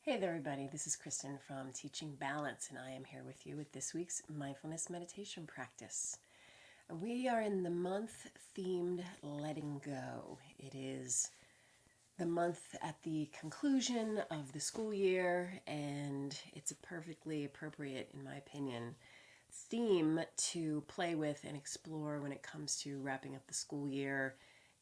Hey there, everybody. This is Kristin from Teaching Balance, and I am here with you with this week's mindfulness meditation practice. We are in the month themed Letting Go. It is the month at the conclusion of the school year, and it's a perfectly appropriate, in my opinion, theme to play with and explore when it comes to wrapping up the school year,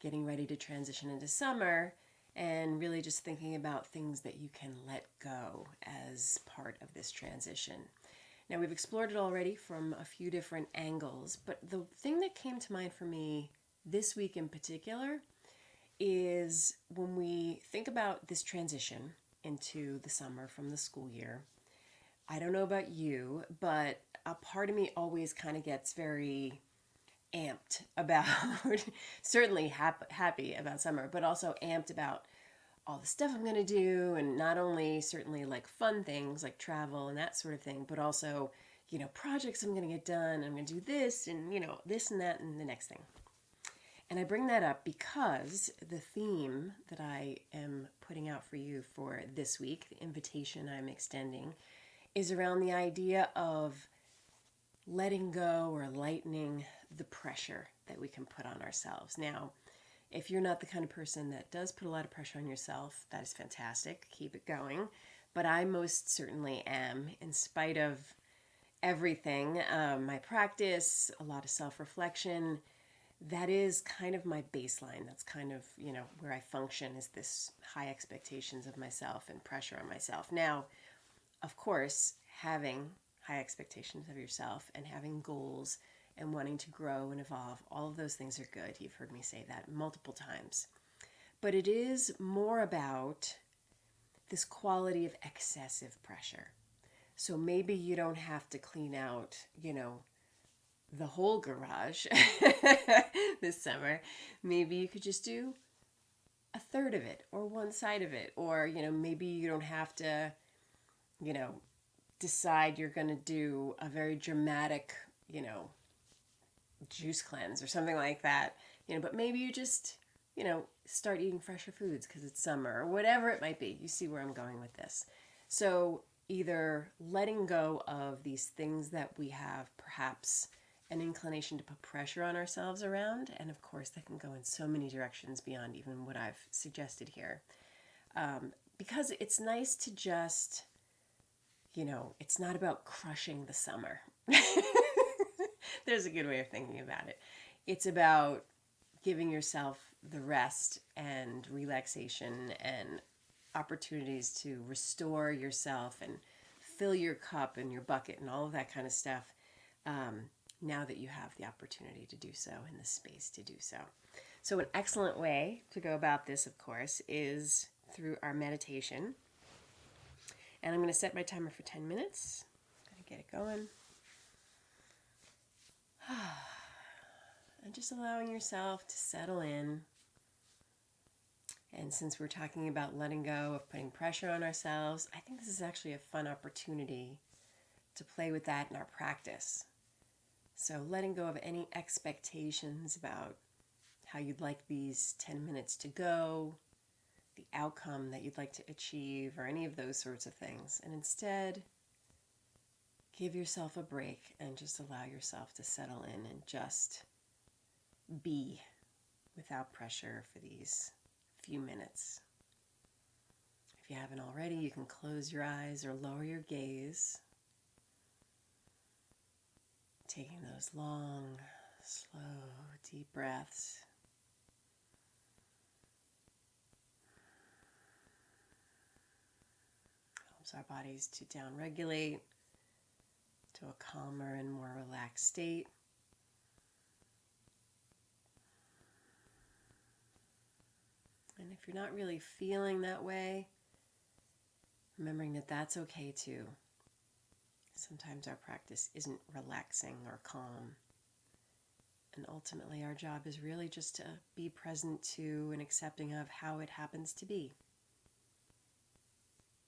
getting ready to transition into summer, and really just thinking about things that you can let go as part of this transition. Now, we've explored it already from a few different angles, but the thing that came to mind for me this week in particular is when we think about this transition into the summer from the school year. I don't know about you, but a part of me always kind of gets very amped about, certainly happy about summer, but also amped about all the stuff I'm going to do, and not only certainly like fun things like travel and that sort of thing, but also, projects I'm going to get done. I'm going to do this and, this and that and the next thing. And I bring that up because the theme that I am putting out for you for this week, the invitation I'm extending, is around the idea of letting go or lightening the pressure that we can put on ourselves. Now, if you're not the kind of person that does put a lot of pressure on yourself, that is fantastic. Keep it going. But I most certainly am, in spite of everything, my practice, a lot of self-reflection. That is kind of my baseline. That's kind of, where I function, is this high expectations of myself and pressure on myself. Now, of course, having high expectations of yourself and having goals and wanting to grow and evolve, all of those things are good. You've heard me say that multiple times. But it is more about this quality of excessive pressure. So maybe you don't have to clean out, the whole garage this summer. Maybe you could just do a third of it or one side of it. Or, maybe you don't have to, decide you're going to do a very dramatic, juice cleanse or something like that, but maybe you just, start eating fresher foods because it's summer or whatever it might be. You see where I'm going with this. So either letting go of these things that we have perhaps an inclination to put pressure on ourselves around, and of course that can go in so many directions beyond even what I've suggested here, because it's nice to just, it's not about crushing the summer. There's a good way of thinking about it. It's about giving yourself the rest and relaxation and opportunities to restore yourself and fill your cup and your bucket and all of that kind of stuff, now that you have the opportunity to do so and the space to do so. So an excellent way to go about this, of course, is through our meditation. And I'm going to set my timer for 10 minutes. I'm going to get it going. And just allowing yourself to settle in. And since we're talking about letting go of putting pressure on ourselves, I think this is actually a fun opportunity to play with that in our practice. So letting go of any expectations about how you'd like these 10 minutes to go, the outcome that you'd like to achieve, or any of those sorts of things. And instead, give yourself a break and just allow yourself to settle in and just be without pressure for these few minutes. If you haven't already, you can close your eyes or lower your gaze, taking those long, slow, deep breaths. Helps our bodies to downregulate to a calmer and more relaxed state. And if you're not really feeling that way, remembering that that's okay too. Sometimes our practice isn't relaxing or calm. And ultimately our job is really just to be present to and accepting of how it happens to be.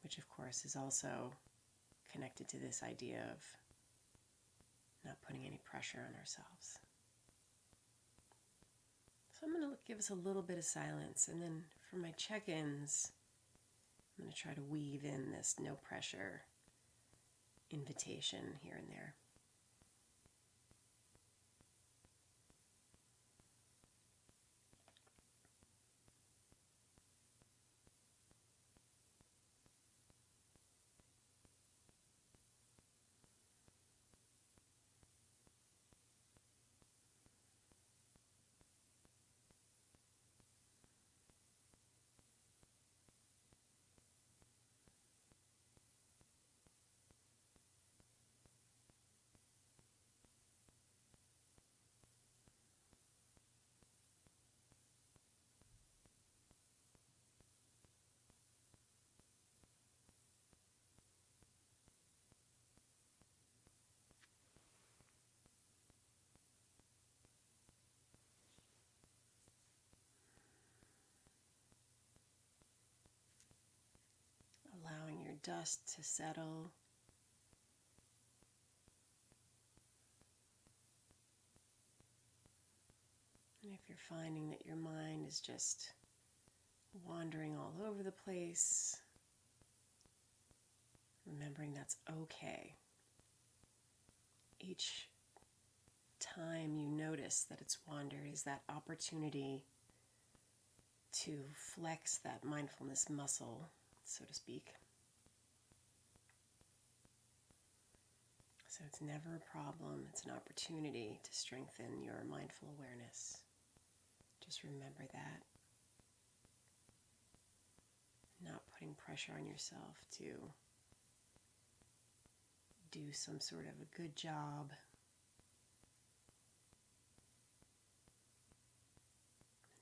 Which of course is also connected to this idea of not putting any pressure on ourselves. So I'm going to give us a little bit of silence, and then for my check-ins, I'm going to try to weave in this no pressure invitation here and there. Allowing your dust to settle. And if you're finding that your mind is just wandering all over the place, remembering that's okay. Each time you notice that it's wandered is that opportunity to flex that mindfulness muscle, so to speak. So it's never a problem, it's an opportunity to strengthen your mindful awareness. Just remember that. Not putting pressure on yourself to do some sort of a good job.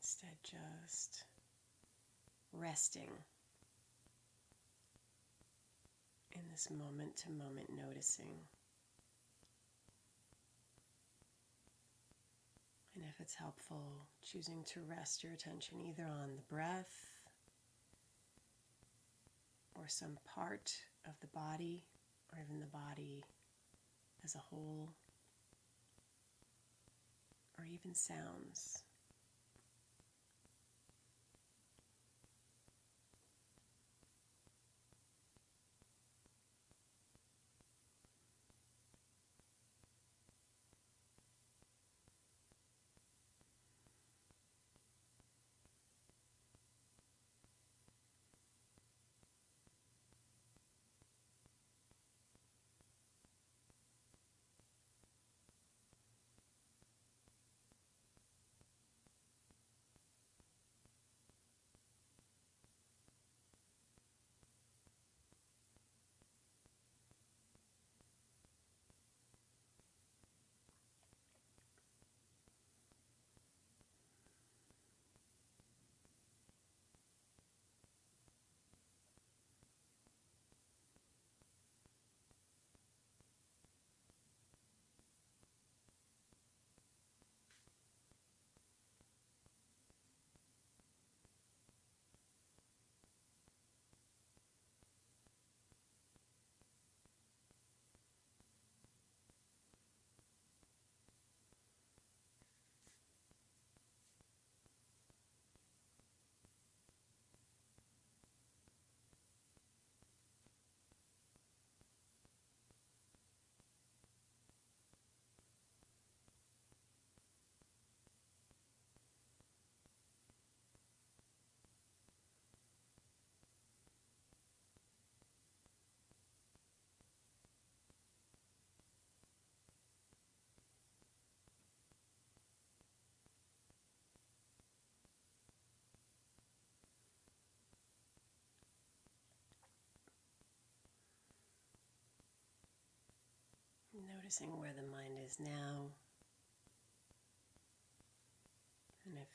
Instead, just resting in this moment-to-moment noticing. And if it's helpful, choosing to rest your attention either on the breath or some part of the body, or even the body as a whole, or even sounds. Noticing where the mind is now, and if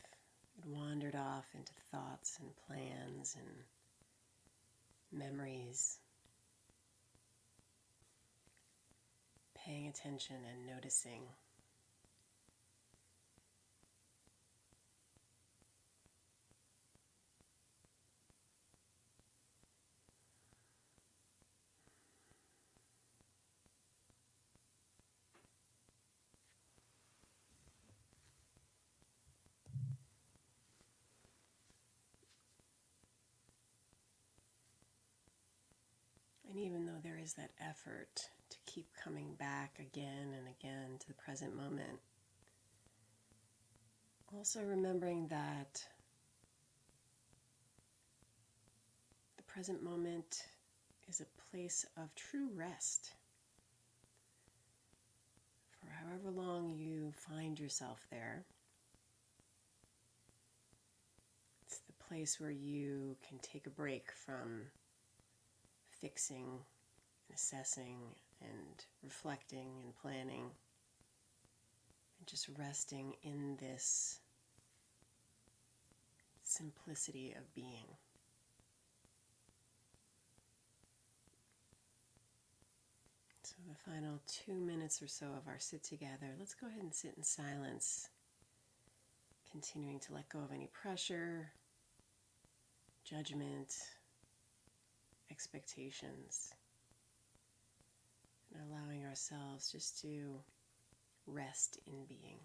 it wandered off into thoughts and plans and memories, paying attention and noticing. is that effort to keep coming back again and again to the present moment. Also remembering that the present moment is a place of true rest. For however long you find yourself there, it's the place where you can take a break from fixing and assessing and reflecting and planning and just resting in this simplicity of being. So the final 2 minutes or so of our sit together, let's go ahead and sit in silence, continuing to let go of any pressure, judgment, expectations, and allowing ourselves just to rest in being.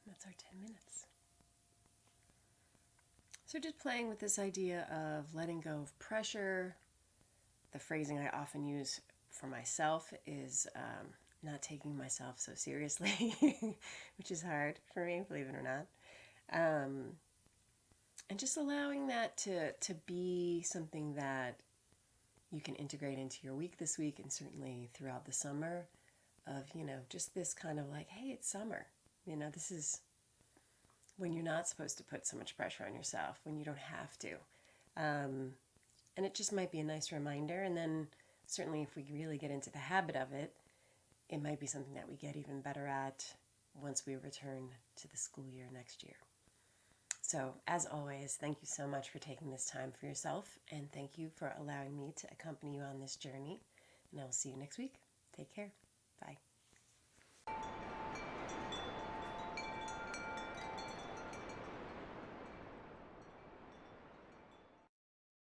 That's our 10 minutes. So just playing with this idea of letting go of pressure. The phrasing I often use for myself is not taking myself so seriously, which is hard for me, believe it or not. And just allowing that to be something that you can integrate into your week this week and certainly throughout the summer of, just this kind of like, hey, it's summer. This is when you're not supposed to put so much pressure on yourself, when you don't have to. And it just might be a nice reminder. And then certainly if we really get into the habit of it, it might be something that we get even better at once we return to the school year next year. So as always, thank you so much for taking this time for yourself. And thank you for allowing me to accompany you on this journey. And I will see you next week. Take care. Bye.